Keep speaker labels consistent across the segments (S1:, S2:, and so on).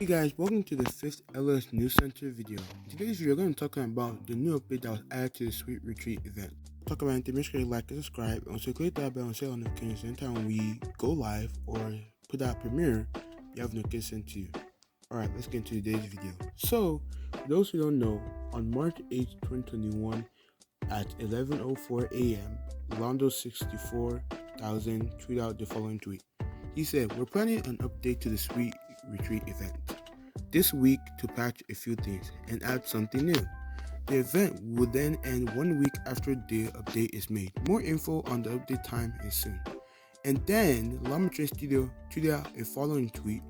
S1: guys, welcome to the 5th LS News Center video. Today's video, we're going to be talking about the new update that was added to the Sweet Retreat event. Talk about it, make sure you like and subscribe, and also click that bell and set on notifications anytime we go live or put out premiere, you have notifications sent to you. Alright, let's get into today's video. So, for those who don't know, on March 8th, 2021 at 11:04 a.m., Londo64,000 tweeted out the following tweet. He said, "We're planning an update to the Sweet Retreat event this week to patch a few things and add something new. The event will then end 1 week after the update is made. More info on the update time is soon." And then Llama Studio tweeted out a following tweet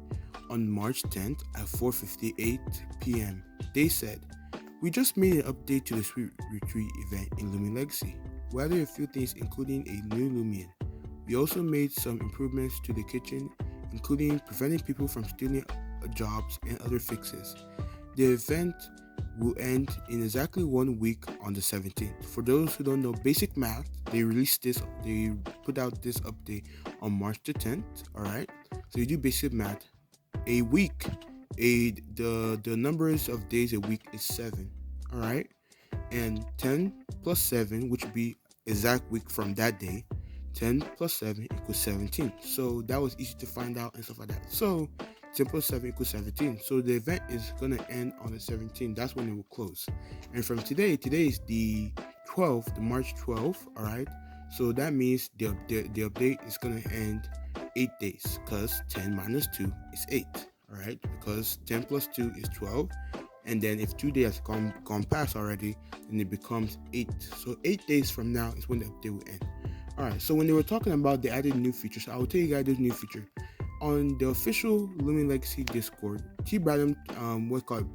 S1: on March 10th at 4:58 p.m. They said, "We just made an update to the Sweet Retreat event in Loomian Legacy. We added a few things including a new Loomian. We also made some improvements to the kitchen, including preventing people from stealing jobs and other fixes. The event will end in exactly 1 week on the 17th. For those who don't know basic math, they put out this update on March the 10th, alright? So you do basic math. A week, the numbers of days a week is 7, alright? And 10 plus 7, which would be exact week from that day, 10 plus 7 equals 17. So that was easy to find out and stuff like that. So 10 plus 7 equals 17. So the event is going to end on the 17th. That's when it will close. And from today is the 12th, the March 12th, all right? So that means the update is going to end 8 days because 10 minus 2 is 8, all right? Because 10 plus 2 is 12. And then if 2 days have gone past already, then it becomes 8. So 8 days from now is when the update will end. Alright, so when they were talking about the added new features, I will tell you guys this new feature. On the official Loomian Legacy Discord, T. Bradham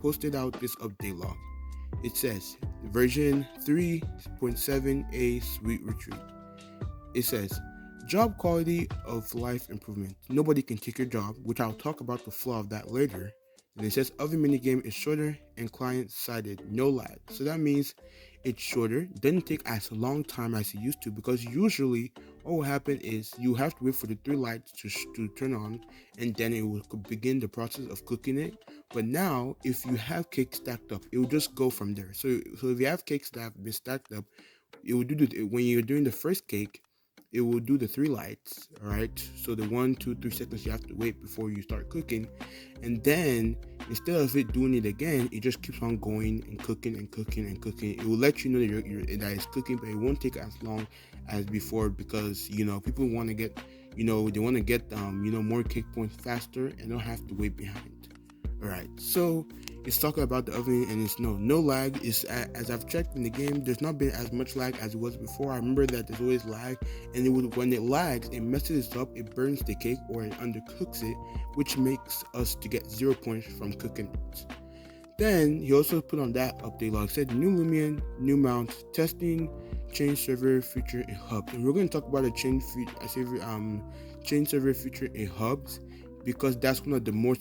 S1: posted out this update log. It says version 3.7a Sweet Retreat. It says job quality of life improvement. Nobody can take your job, which I'll talk about the flaw of that later. And it says other minigame is shorter and client-sided, no lag. So that means it's shorter, doesn't take as long time as it used to, because usually what will happen is you have to wait for the 3 lights to turn on, and then it will begin the process of cooking it. But now, if you have cake stacked up, it will just go from there. So if you have cakes that have been stacked up, it will do when you're doing the first cake, it will do the 3 lights, all right? So the 1, 2, 3 seconds you have to wait before you start cooking. And then instead of it doing it again, it just keeps on going and cooking and cooking and cooking. It will let you know that it's cooking, but it won't take as long as before, because people want to get more cake points faster and don't have to wait behind. All right, so it's talking about the oven, and it's no lag. Is as I've checked in the game, there's not been as much lag as it was before. I remember that there's always lag, and when it lags, it messes it up, it burns the cake or it undercooks it, which makes us to get 0 points from cooking it. Then he also put on that update log, said new Loomian, new mounts, testing, change server feature in hubs. And we're going to talk about the change server feature in hubs, because that's one of the more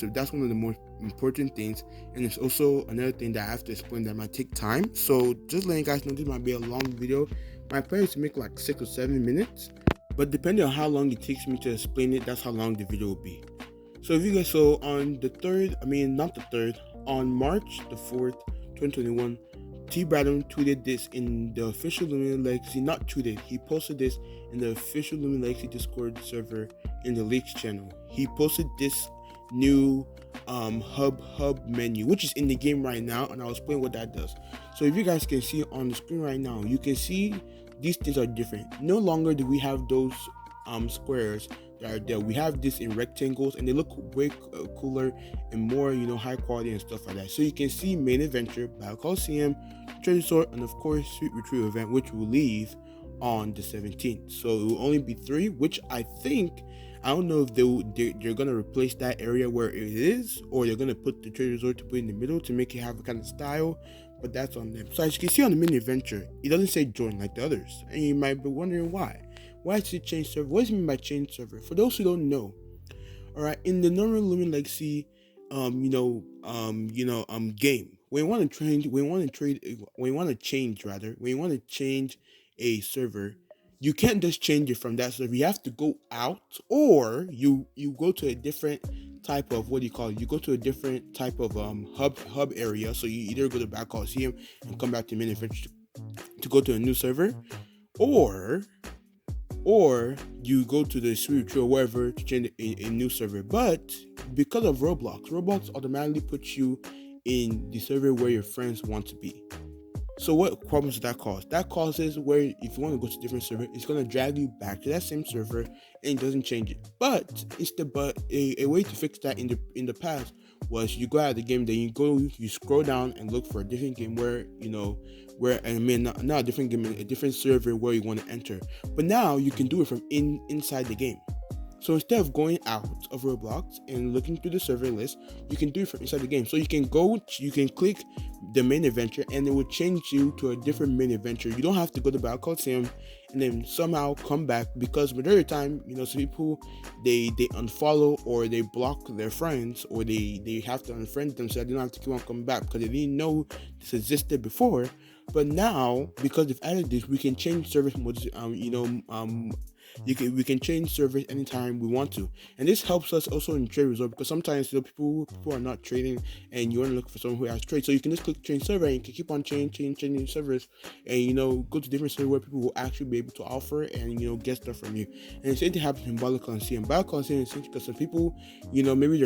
S1: important things, and it's also another thing that I have to explain that might take time. So just letting you guys know, this might be a long video. My plan is to make like 6 or 7 minutes, but depending on how long it takes me to explain it, that's how long the video will be. So if you guys on the 3rd, on March the 4th, 2021, T. Bradham tweeted this in the official Loomian Legacy, not tweeted, he posted this in the official Loomian Legacy Discord server in the Leaks channel. He posted this new hub menu, which is in the game right now, and I'll explain what that does. So if you guys can see on the screen right now, you can see these things are different. No longer do we have those squares that are there. We have this in rectangles, and they look way cooler and more high quality and stuff like that. So you can see main adventure, Battle Coliseum, treasure sort, and of course Sweet Retreat event, which will leave on the 17th. So it will only be 3, which I don't know if they're gonna replace that area where it is, or they're gonna put the treasure resort to put in the middle to make it have a kind of style, but that's on them. So as you can see on the mini adventure, it doesn't say join like the others, and you might be wondering why is it change server? What does it mean by change server? For those who don't know, all right, in the normal Loomian Legacy game, when you want to change a server, you can't just change it from that server. You have to go out, or you go to a different type of, what do you call it? You go to a different type of hub area. So you either go to Back Coliseum and come back to main adventure to go to a new server, or you go to the Sweet Tree or wherever to change a new server. But because of Roblox automatically puts you in the server where your friends want to be. So what problems does that cause? That causes where if you want to go to a different server, it's going to drag you back to that same server and it doesn't change it. But a way to fix that in the past was you go out of the game, then you scroll down and look for a different game where not a different game, a different server where you want to enter. But now you can do it from inside the game. So instead of going out of Roblox and looking through the server list, you can do it from inside the game. So you can click the main adventure and it will change you to a different main adventure. You don't have to go to Battle Coliseum and then somehow come back, because majority of the time, some people they unfollow or they block their friends, or they have to unfriend them so they don't have to keep on coming back because they didn't know this existed before. But now, because they've added this, we can change service modes. We can change servers anytime we want to, and this helps us also in trade resort, because sometimes people are not trading and you want to look for someone who has trade, so you can just click change server and you can keep on changing servers, and go to different servers where people will actually be able to offer and get stuff from you. And the same thing happens in Battle Coliseum. Battle Coliseum is because some people maybe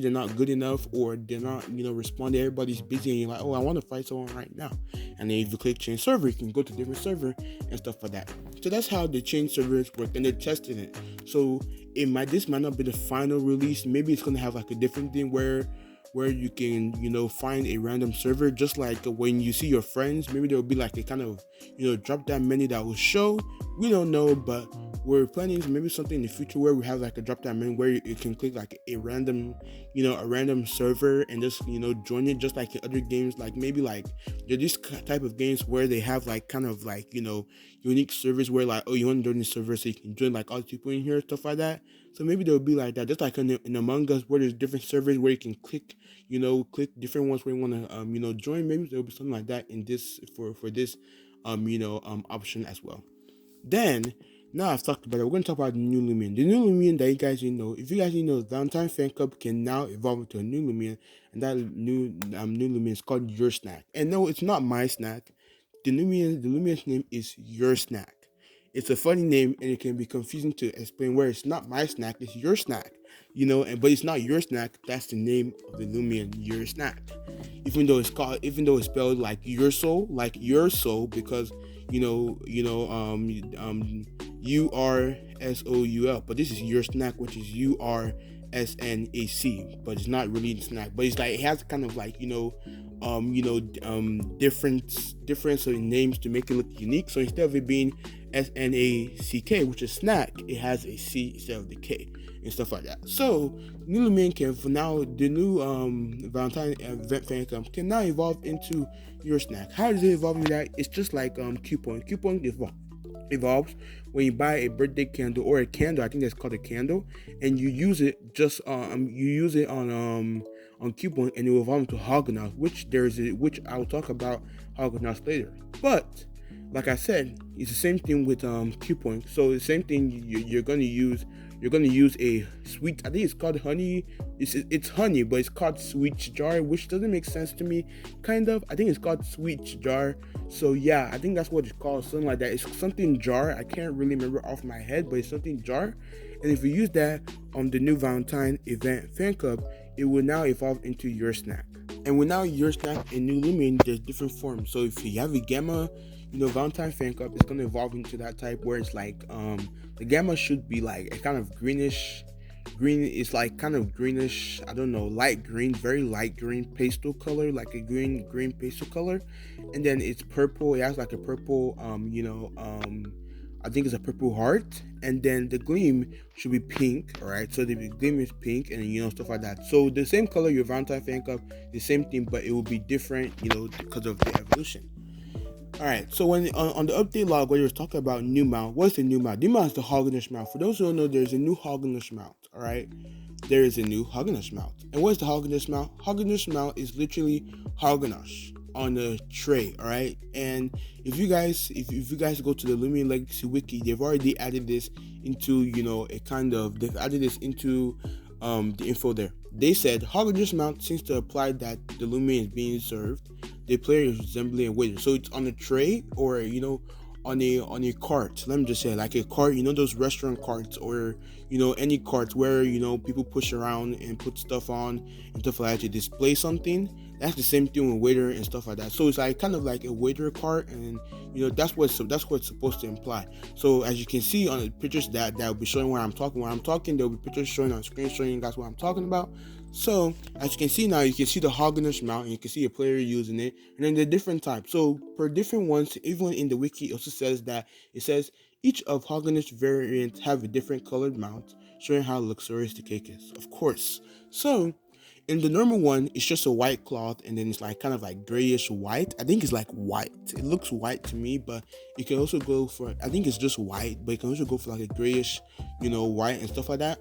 S1: they're not good enough, or they're not responding. Everybody's busy and you're like, oh, I want to fight someone right now, and then if you click change server, you can go to different server and stuff like that. So that's how the change servers work, and they're testing it. So this might not be the final release. Maybe it's gonna have like a different thing where you can find a random server, just like when you see your friends. Maybe there will be like a kind of drop down menu that will show. We don't know, but we're planning maybe something in the future where we have like a drop down menu where you can click like a random server and just join it, just like in other games. Like maybe like there are these type of games where they have like kind of like unique servers where like, oh, you want to join the server so you can join like other people in here, stuff like that. So maybe there will be like that, just like in Among Us, where there's different servers where you can click different ones where you want to join. Maybe there will be something like that in this for this option as well. Then, now I've talked about it, we're going to talk about the new Loomian. The new Loomian that you guys didn't know, if you guys didn't know, Valentine Fan Club can now evolve into a new Loomian, and that new Loomian is called ursnac. And no, it's not my snack. The Loomian's name is ursnac. It's a funny name, and it can be confusing to explain, where it's not my snack, it's your snack. But it's not your snack. That's the name of the Loomian, ursnac. Even though it's spelled like your soul, because URSOUL, but this is ursnac, which is URSNAC, but it's not really snack. But it's like it has kind of like different sort of names to make it look unique. So instead of it being SNACK, which is snack, it has a C instead of the K and stuff like that. So new Loomian can, for now, the new Valentine event fan club can now evolve into ursnac. How does it evolve into that? It's just like Coupon. Coupon evolves when you buy a birthday candle or a candle. I think that's called a candle, and you use it on Coupon, and it will evolve into Hoganosh, which I will talk about Hoganosh later. But like I said, it's the same thing with Coupon. So the same thing, you're gonna use a sweet, I think it's called honey. It's honey, but it's called sweet jar, which doesn't make sense to me. Kind of. I think it's called sweet jar. So yeah, I think that's what it's called, something like that. It's something jar. I can't really remember off my head, but it's something jar. And if you use that on the new Valentine event fan club, it will now evolve into ursnac. And with now ursnac and new Loomian, there's different forms. So if you have a gamma, Valentine fan club, it's gonna evolve into that type where it's like the gamma should be like a kind of greenish. It's like kind of greenish, I don't know, light green, very light green pastel color, like a green pastel color. And then it's purple. It has like a purple I think it's a purple heart, and then the gleam should be pink. All right, so the gleam is pink, and stuff like that. So the same color your Valentine fan club, the same thing, but it will be different, because of the evolution. All right, so when on the update log where you're talking about new mount, what's the new mount? New mount is the Hoganosh mount. For those who don't know, there's a new Hoganosh mount. All right, there is a new Hoganosh mount. And what's the Hoganosh mount? Hoganosh mount is literally Hoganosh on the tray. All right, and if you guys go to the Loomian Legacy wiki, they've already added this into they've added this into the info there. They said Hoganosh mount seems to apply that the Loomian is being served. The player is resembling a waiter, so it's on a tray or on a cart. Let me just say like a cart. Those restaurant carts or any carts where people push around and put stuff on and stuff like that to display something. That's the same thing with waiter and stuff like that. So it's like kind of like a waiter cart, and that's what it's supposed to imply. So as you can see on the pictures that will be showing where I'm talking. When I'm talking, there will be pictures showing on screen showing you guys what I'm talking about. So as you can see now, you can see the Hoganosh mount, and you can see a player using it, and then the different types. So per different ones, even in the wiki, it also says that it says each of Hoganosh variants have a different colored mount, showing how luxurious the cake is. Of course. So in the normal one, it's just a white cloth, and then it's like kind of like grayish white. I think it's like white. It looks white to me, but you can also go for. I think it's just white, but you can also go for like a grayish, white and stuff like that.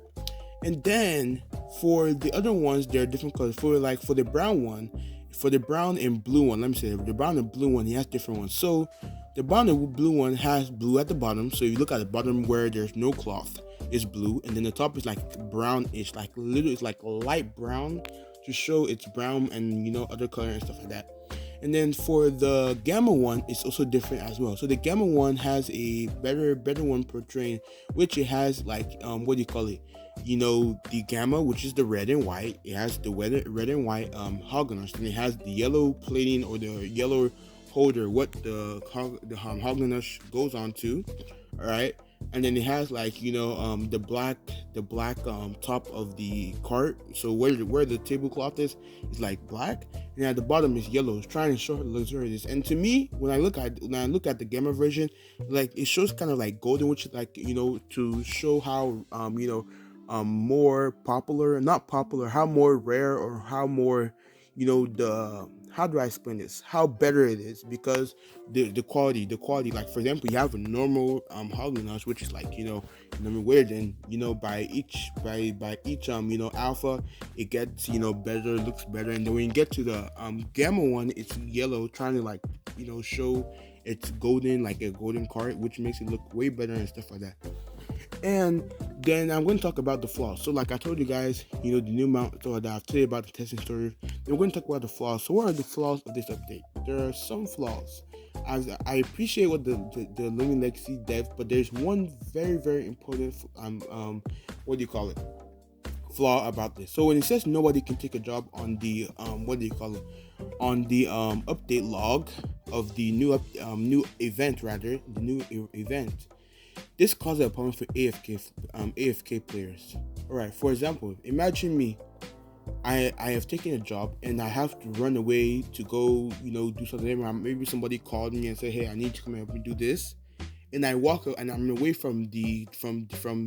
S1: And then for the other ones, there are different colors. For the brown one, for the brown and blue one, let me say the brown and blue one, he has different ones. So the brown and blue one has blue at the bottom. So if you look at the bottom where there's no cloth, it's blue, and then the top is like brownish, like little, it's like light brown to show it's brown and other color and stuff like that. And then for the gamma one, it's also different as well. So the gamma one has a better one portraying, which it has like what do you call it? The gamma, which is the red and white. It has the red and white Hoganosh, and it has the yellow plating or the yellow holder, what the Hoganosh goes on to. All right. And then it has like the black top of the cart. So where the tablecloth is like black, and at the bottom is yellow. It's trying to show how luxurious. And to me, when I look at the gamma version, like it shows kind of like golden, which is like to show how more popular, not popular, how more rare, or how more the how do I explain this? How better it is, because the quality, like for example, you have a normal Hoganosh, which is like weird, and by each alpha, it gets better, looks better, and then when you get to the gamma one, it's yellow, trying to like show it's golden, like a golden card, which makes it look way better and stuff like that. And then I'm going to talk about the flaws. So like I told you guys, the new mount, so that I've told you about the testing story. Then we're going to talk about the flaws. So what are the flaws of this update? There are some flaws. As I appreciate what the Loomian Legacy dev, but there's one very, very important what do you call it? Flaw about this. So when it says nobody can take a job on the what do you call it? On the update log of the new event, rather, the new event. This causes a problem for AFK players. Alright, for example, imagine me. I have taken a job and I have to run away to go, do something. Maybe somebody called me and said, "Hey, I need you to come help me do this." And I walk and I'm away from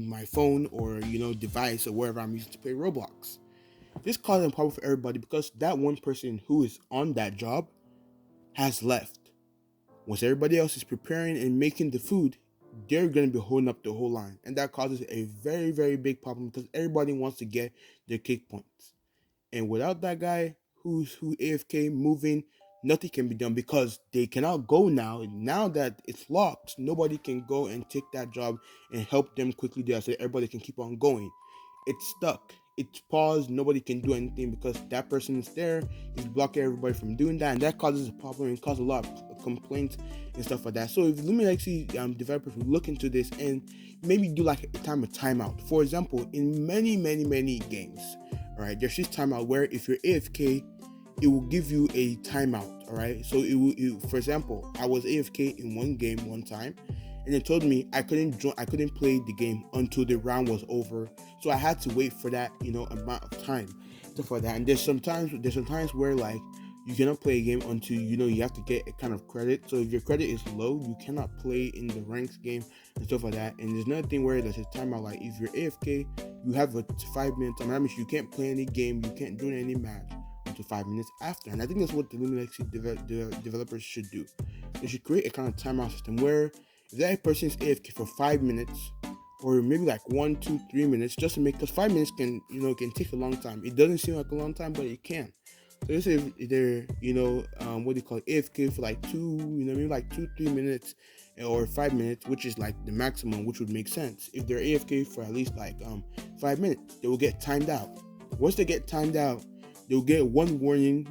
S1: my phone or device or wherever I'm using to play Roblox. This causes a problem for everybody because that one person who is on that job has left. Once everybody else is preparing and making the food, they're going to be holding up the whole line. And that causes a very, very big problem because everybody wants to get their cake points. And without that guy who AFK moving, nothing can be done because they cannot go now. Now that it's locked, nobody can go and take that job and help them quickly there so everybody can keep on going. It's stuck. It's paused. Nobody can do anything because that person is there. He's blocking everybody from doing that, and that causes a problem and causes a lot of complaints and stuff like that. So if Loomian Legacy developers will look into this and maybe do like a timeout. For example, in many games, all right, there's this timeout where if you're AFK, it will give you a timeout. All right, so for example, I was AFK in one game one time, and it told me I couldn't play the game until the round was over. So I had to wait for that amount of time, stuff like that. And there's some times where like you cannot play a game until you have to get a kind of credit. So if your credit is low, you cannot play in the ranks game and stuff like that. And there's another thing where there's a timeout, like if you're AFK, you have a 5-minute time. That means you can't play any game, you can't do any match until 5 minutes after. And I think that's what the Loomian Legacy developers should do. They should create a kind of timeout system where if that person is AFK for 5 minutes, or maybe like 1, 2, 3 minutes, just to make, because 5 minutes can take a long time. It doesn't seem like a long time, but it can. So let's say if they're what do you call it, AFK for like maybe like 2-3 minutes, or 5 minutes, which is like the maximum, which would make sense. If they're AFK for at least like 5 minutes, they will get timed out. Once they get timed out, they'll get one warning,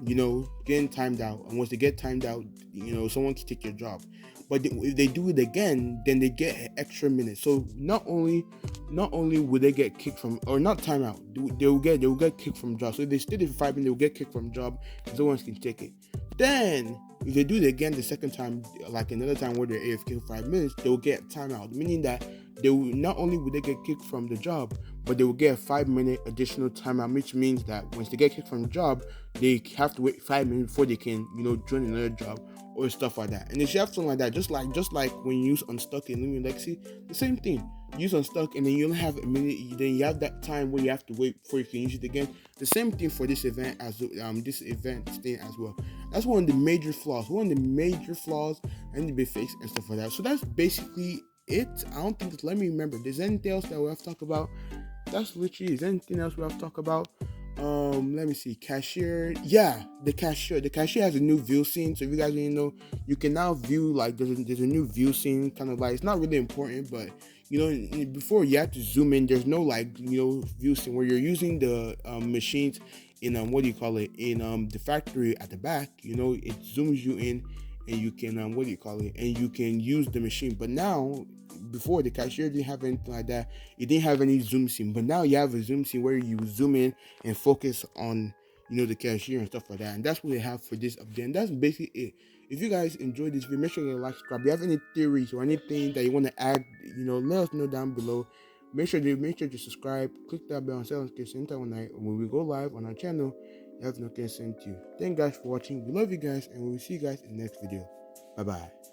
S1: getting timed out. And once they get timed out, someone can take your job. But if they do it again, then they get an extra minute. So not only will they get kicked from, or not timeout, they will get kicked from job. So if they stayed there for 5 minutes, they will get kicked from job, and someone can take it. Then if they do it again the second time, like another time where they're AFK for 5 minutes, they will get timeout, meaning that they will not only will they get kicked from the job, but they will get a 5 minute additional timeout, which means that once they get kicked from the job, they have to wait 5 minutes before they can, join another job or stuff like that. And if you have something like that, just like when you use Unstuck in Loomian Legacy, the same thing. Use Unstuck, and then you only have a minute. Then you have that time where you have to wait before you can use it again. The same thing for this event this event thing as well. That's one of the major flaws. And the big fixed and stuff like that. So that's basically it. I don't think. Let me remember. There's anything else that we have to talk about? That's literally. Is there anything else we have to talk about? Let me see. Cashier. Yeah, the cashier. The cashier has a new view scene. So if you guys didn't know, you can now view like there's a new view scene. Kind of like, it's not really important, but before you have to zoom in. There's no like view scene where you're using the machines in what do you call it, in the factory at the back. It zooms you in, and you can what do you call it, and you can use the machine. But now, before, the cashier didn't have anything like that. It didn't have any zoom scene, but now you have a zoom scene where you zoom in and focus on the cashier and stuff like that. And that's what they have for this update. And that's basically it. If you guys enjoyed this video, make sure you like, subscribe. If you have any theories or anything that you want to add, let us know down below. Make sure to subscribe, click that bell, and set notifications anytime when we go live on our channel. You have notifications sent to you. Thank you guys for watching. We love you guys, and we will see you guys in the next video. Bye bye.